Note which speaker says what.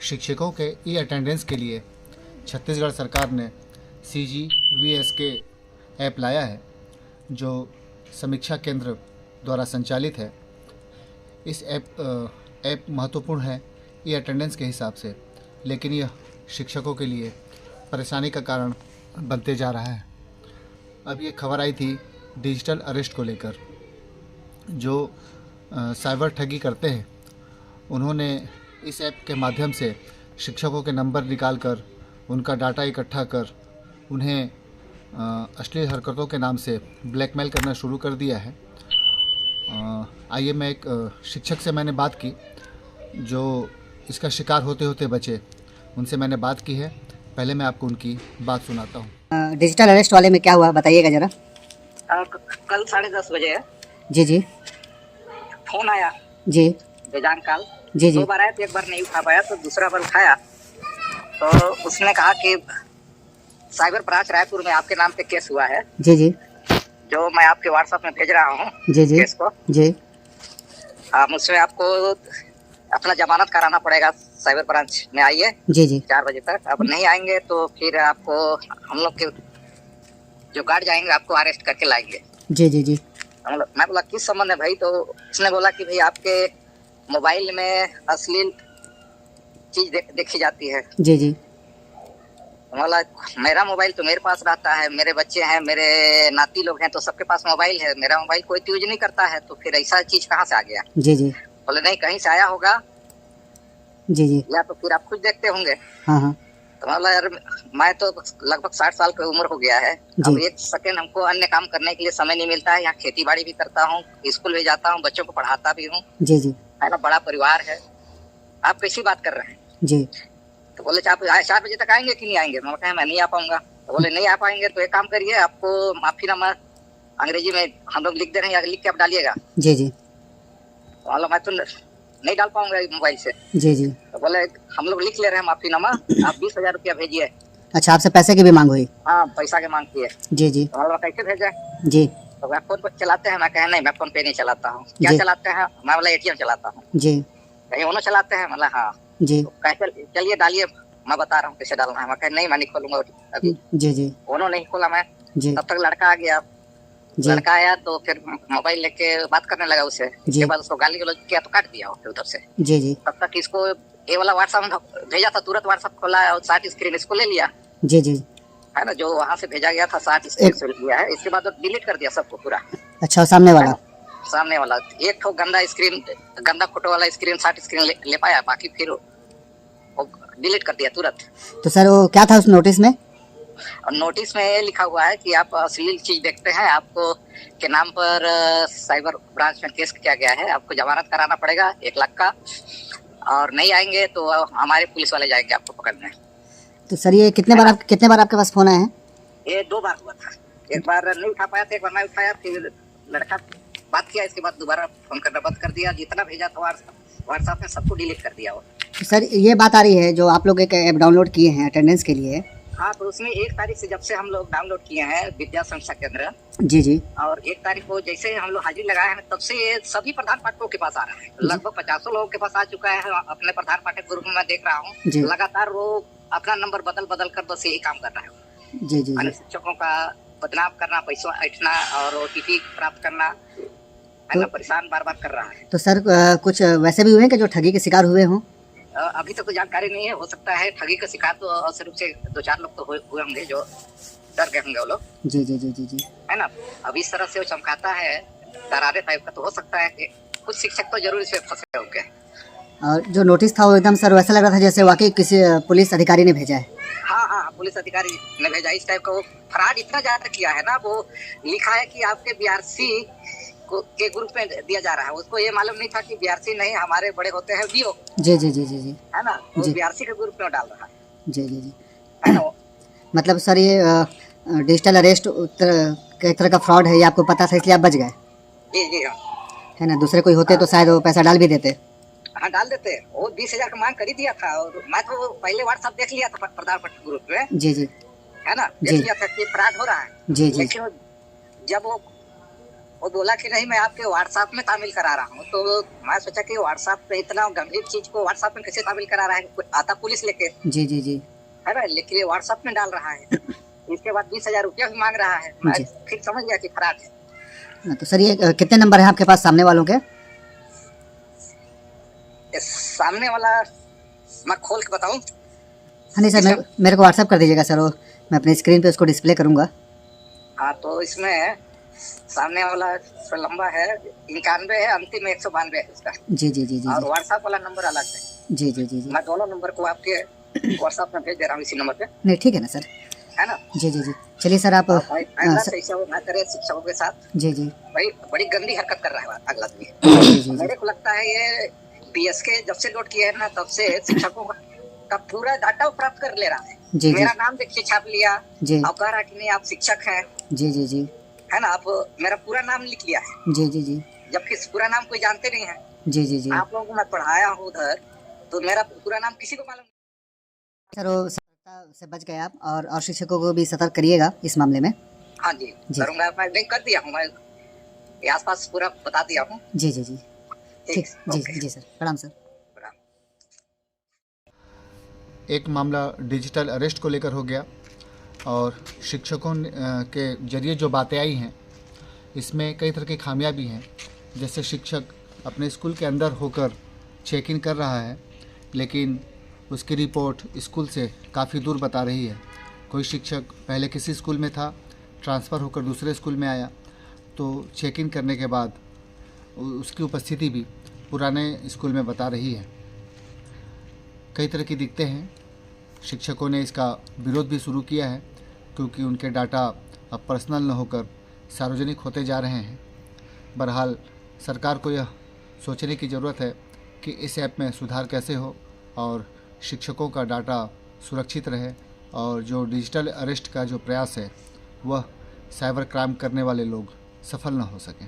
Speaker 1: शिक्षकों के e attendance के लिए छत्तीसगढ़ सरकार ने CGVSK ऐप लाया है, जो समीक्षा केंद्र द्वारा संचालित है। इस ऐप महत्वपूर्ण है ई अटेंडेंस के हिसाब से, लेकिन यह शिक्षकों के लिए परेशानी का कारण बनते जा रहा है। अब ये खबर आई थी डिजिटल अरेस्ट को लेकर। जो साइबर ठगी करते हैं, उन्होंने इस ऐप के माध्यम से शिक्षकों के नंबर निकालकर उनका डाटा इकट्ठा कर उन्हें अश्लील हरकतों के नाम से ब्लैकमेल करना शुरू कर दिया है। आइए, मैं एक शिक्षक से मैंने बात की जो इसका शिकार होते होते बचे। उनसे मैंने बात की है। पहले मैं आपको उनकी बात सुनाता हूँ।
Speaker 2: डिजिटल अरेस्ट वाले में क्या हुआ, बताइएगा ज़रा।
Speaker 3: कल 10:30 बजे है
Speaker 2: जी
Speaker 3: फोन आया
Speaker 2: जी
Speaker 3: बेजान काल।
Speaker 2: जी।
Speaker 3: 2 बार आया तो 1 बार नहीं उठा पाया, तो दूसरा बार उठाया तो उसने कहा कि साइबर ब्रांच रायपुर में आपके नाम पे केस हुआ है।
Speaker 2: जी,
Speaker 3: जो मैं आपके व्हाट्सएप में भेज रहा हूँ
Speaker 2: जी
Speaker 3: केस को।
Speaker 2: जी।
Speaker 3: उसमें आपको अपना जमानत कराना पड़ेगा। साइबर ब्रांच में आइए
Speaker 2: जी
Speaker 3: 4 बजे तक। अब नहीं आएंगे तो फिर आपको हम लोग के जो गार्ड जाएंगे आपको अरेस्ट करके लाएंगे।
Speaker 2: जी।
Speaker 3: मैं बोला किस संबंध है भाई? तो उसने बोला कि भाई आपके मोबाइल में अश्लील चीज देखी जाती है।
Speaker 2: जी।
Speaker 3: बोला मेरा मोबाइल तो मेरे पास रहता है, मेरे बच्चे हैं, मेरे नाती लोग हैं, तो सबके पास मोबाइल है। मेरा मोबाइल कोई यूज नहीं करता है, तो फिर ऐसा चीज कहाँ से आ गया?
Speaker 2: जी।
Speaker 3: बोले नहीं, कहीं से आया होगा
Speaker 2: जी।
Speaker 3: या तो फिर आप खुद देखते होंगे।
Speaker 2: हाँ।
Speaker 3: तो बोला यार, मैं तो लगभग 60 साल की उम्र हो गया है। अब 1 सेकेंड हमको अन्य काम करने के लिए समय नहीं मिलता है। यहाँ खेती बाड़ी भी करता हूँ, स्कूल भी जाता हूँ, बच्चों को पढ़ाता भी हूँ।
Speaker 2: जी।
Speaker 3: है ना, बड़ा परिवार है। आप कैसी बात कर रहे हैं?
Speaker 2: जी।
Speaker 3: तो बोले आप 4 बजे तक आएंगे कि नहीं आएंगे? मैं कहा मैं नहीं आ पाऊंगा। तो बोले नहीं आ पाएंगे तो एक काम करिए, आपको माफीनामा अंग्रेजी में हम लोग लिख दे रहे हैं, लिख के आप डालिएगा।
Speaker 2: जी।
Speaker 3: तो मैं तो नहीं डाल पाऊंगा मोबाइल से।
Speaker 2: जी।
Speaker 3: तो बोले हम लोग लिख ले रहे हैं माफीनामा, आप 20,000 रुपया भेजिए।
Speaker 2: अच्छा, आपसे पैसे की भी मांग हुई?
Speaker 3: हाँ, पैसा की मांग की है।
Speaker 2: जी।
Speaker 3: तो कैसे भेजे?
Speaker 2: जी।
Speaker 3: तो मैं फोन पे चलाते हैं? मैं कहे नहीं, मैं फोन पे नहीं चलाता हूँ। क्या चलाते हैं? मैं बोला ATM चलाता हूँ।
Speaker 2: जी।
Speaker 3: कहीं उन्होंने चलाते हैं? मतलब हाँ
Speaker 2: जी।
Speaker 3: तो कैसे? चलिए डालिए, मैं बता रहा हूँ कैसे डालना है। मैं कहे नहीं, मैं नहीं खोलूंगा अभी।
Speaker 2: जी।
Speaker 3: उन्होंने नहीं खोला। मैं
Speaker 2: जी।
Speaker 3: तब तक लड़का आ गया। लड़का आया तो फिर मोबाइल लेके बात करने लगा उससे। इसके बाद उसको गाली गलौज किया तो काट दिया फिर उधर से।
Speaker 2: जी।
Speaker 3: तब तक इसको ये वाला व्हाट्सएप भेजा था, तुरंत व्हाट्सएप खोला और 60 स्क्रीन इसको ले लिया।
Speaker 2: जी।
Speaker 3: है ना, जो वहाँ से भेजा गया था 60 स्क्रीन से लिया है। इसके बाद डिलीट कर दिया सबको पूरा।
Speaker 2: अच्छा, सामने वाला
Speaker 3: एक ठो गंदा फोटो वाला स्क्रीन 60 स्क्रीन ले पाया, बाकी फिर डिलीट कर दिया तुरंत।
Speaker 2: तो सर वो क्या था उस नोटिस में?
Speaker 3: और नोटिस में ये लिखा हुआ है कि आप अश्लील चीज देखते हैं, आपको के नाम पर साइबर ब्रांच में केस किया गया है, आपको जमानत कराना पड़ेगा 1 लाख का, और नहीं आएंगे तो हमारे पुलिस वाले जाएंगे आपको पकड़ने।
Speaker 2: तो सर ये कितने बार आपके पास फोन आए हैं?
Speaker 3: ये 2 बार हुआ था। 1 बार नहीं उठा पाया था, 1 बार मैं उठाया, फिर लड़का बात किया, इसके बाद दोबारा फोन करना बंद कर दिया। जितना भेजा था व्हाट्सएप में सबको डिलीट कर दिया।
Speaker 2: तो सर ये बात आ रही है, जो आप लोग एक ऐप डाउनलोड किए हैं अटेंडेंस के लिए।
Speaker 3: हाँ, तो उसमें 1 तारीख से जब से हम लोग डाउनलोड किए हैं विद्या संस्था केंद्र।
Speaker 2: जी। और
Speaker 3: 1 तारीख को जैसे हम लोग हाजिरी लगाए हैं, तब से ये सभी प्रधान पाठकों के पास आ रहा है। लगभग 50 लोगों के पास आ चुका है। अपने प्रधान पाठक ग्रुप में मैं देख रहा हूँ लगातार वो अपना नंबर बदल कर बस यही काम कर रहा है।
Speaker 2: जी।
Speaker 3: शिक्षकों का बदनाम करना, पैसा ऐंठना और OTP प्राप्त करना, है ना, परेशान बार कर रहा है।
Speaker 2: तो सर कुछ वैसे भी हुए कि जो ठगी के शिकार हुए हों?
Speaker 3: अभी तक तो जानकारी नहीं है। हो सकता है ठगी का शिकार तो अवसर रूप से 2-4 लोग तो हुए होंगे, जो डर गए होंगे वो लोग।
Speaker 2: जी।
Speaker 3: है ना, अब इस तरह से वो चमकाता है दरारे टाइप का, तो हो सकता है कि कुछ शिक्षक तो जरूर इसमें फंसे होंगे।
Speaker 2: और जो नोटिस था वो एकदम सर वैसा लग रहा था जैसे वाकई किसी पुलिस अधिकारी ने भेजा है।
Speaker 3: हाँ, पुलिस अधिकारी ने भेजा। इस टाइप का वो फ्रॉड इतना ज्यादा किया है ना। वो लिखा है कि आपके BRC के ग्रुप में दिया जा रहा है। उसको ये मालूम नहीं था कि BRC नहीं, हमारे बड़े होते हैं BO।
Speaker 2: जी।
Speaker 3: है ना, वो BRC के ग्रुप में डाल रहा है।
Speaker 2: जी।
Speaker 3: है ना,
Speaker 2: मतलब सर ये डिजिटल अरेस्ट एक तरह का फ्रॉड है, ये आपको पता था इसलिए आप बच गए?
Speaker 3: जी।
Speaker 2: है ना, दूसरे कोई होते तो शायद वो पैसा डाल भी देते।
Speaker 3: हाँ, डाल देते। वो 20,000 का मांग कर ही दिया था। और मैं तो पहले व्हाट्सएप देख लिया था प्रधान पाठक ग्रुप में। जी। है ना, देख लिया था कि फ्रॉड हो रहा है।
Speaker 2: जी।
Speaker 3: लेकिन जब वो वो बोला कि नहीं मैं आपके व्हाट्सएप में तामिल करा रहा हूँ। तो मैं सोचा कि व्हाट्सएप पे इतना गंभीर चीज को व्हाट्सएप में कैसे तामिल करा रहा है, आता पुलिस लेके,
Speaker 2: जी जी जी
Speaker 3: है ना, लेकिन ये व्हाट्सएप में डाल रहा है। इसके बाद 20,000 रुपया भी मांग रहा है। मैं
Speaker 2: जी।
Speaker 3: फिर समझ गया कि फरार है।
Speaker 2: तो सर ये कितने नंबर हैं आपके पास सामने वालों के?
Speaker 3: ये सामने वाला मैं खोल के बताऊं?
Speaker 2: हाँ नहीं सर, मेरे को व्हाट्सएप कर दीजिएगा सर, वो मैं अपने स्क्रीन पे उसको डिस्प्ले करूँगा।
Speaker 3: हाँ, तो इसमें सामने वाला थोड़ा लंबा है, 91 है, अंतिम 192 है इसका।
Speaker 2: जी जी जी जी
Speaker 3: और
Speaker 2: जी
Speaker 3: व्हाट्सएप वाला नंबर अलग है।
Speaker 2: जी जी जी जी
Speaker 3: मैं दोनों नंबर को आपके व्हाट्सएप में भेज दे रहा हूँ, इसी नंबर पे,
Speaker 2: नहीं ठीक है ना सर।
Speaker 3: है ना।
Speaker 2: जी जी जी चलिए सर आप
Speaker 3: आइंदा से ऐसा ना करे शिक्षकों के साथ।
Speaker 2: जी जी
Speaker 3: भाई बड़ी गंदी हरकत कर रहा है अगला आदमी।
Speaker 2: जी जी जी
Speaker 3: मेरे को लगता है ये बीएसके जब से लोड किया है ना, तब से शिक्षकों का पूरा डाटा प्राप्त कर ले रहा है।
Speaker 2: जी
Speaker 3: मेरा नाम देखिए छाप लिया,
Speaker 2: जी
Speaker 3: आप कह रहा कि नहीं आप शिक्षक हैं,
Speaker 2: जी जी जी
Speaker 3: है ना, आप मेरा पूरा नाम लिख लिया है,
Speaker 2: जी जी जी
Speaker 3: जबकि पूरा नाम कोई जानते नहीं है।
Speaker 2: जी जी जी
Speaker 3: आप लोगों को मैं पढ़ाया हूँ उधर, तो मेरा पूरा नाम किसी को मालूम नहीं।
Speaker 2: सर वो सतर्कता से बच गए आप, और शिक्षकों को भी सतर्क करिएगा इस मामले में।
Speaker 3: हाँ जी,
Speaker 2: जी।
Speaker 3: करूँगा, मैं लिंक कर दिया हूँ, मैं ये आसपास पूरा बता दिया हूँ।
Speaker 2: जी जी जी ठीक जी
Speaker 3: ओके।
Speaker 2: जी सर, प्रणाम सर।
Speaker 1: एक मामला डिजिटल अरेस्ट को लेकर हो गया, और शिक्षकों के जरिए जो बातें आई हैं इसमें कई तरह की खामियां भी हैं। जैसे शिक्षक अपने स्कूल के अंदर होकर चेक इन कर रहा है, लेकिन उसकी रिपोर्ट स्कूल से काफ़ी दूर बता रही है। कोई शिक्षक पहले किसी स्कूल में था, ट्रांसफ़र होकर दूसरे स्कूल में आया, तो चेक इन करने के बाद उसकी उपस्थिति भी पुराने स्कूल में बता रही है। कई तरह की दिक्कतें हैं। शिक्षकों ने इसका विरोध भी शुरू किया है, क्योंकि उनके डाटा अब पर्सनल न होकर सार्वजनिक होते जा रहे हैं। बहरहाल सरकार को यह सोचने की ज़रूरत है कि इस ऐप में सुधार कैसे हो और शिक्षकों का डाटा सुरक्षित रहे, और जो डिजिटल अरेस्ट का जो प्रयास है वह साइबर क्राइम करने वाले लोग सफल न हो सकें।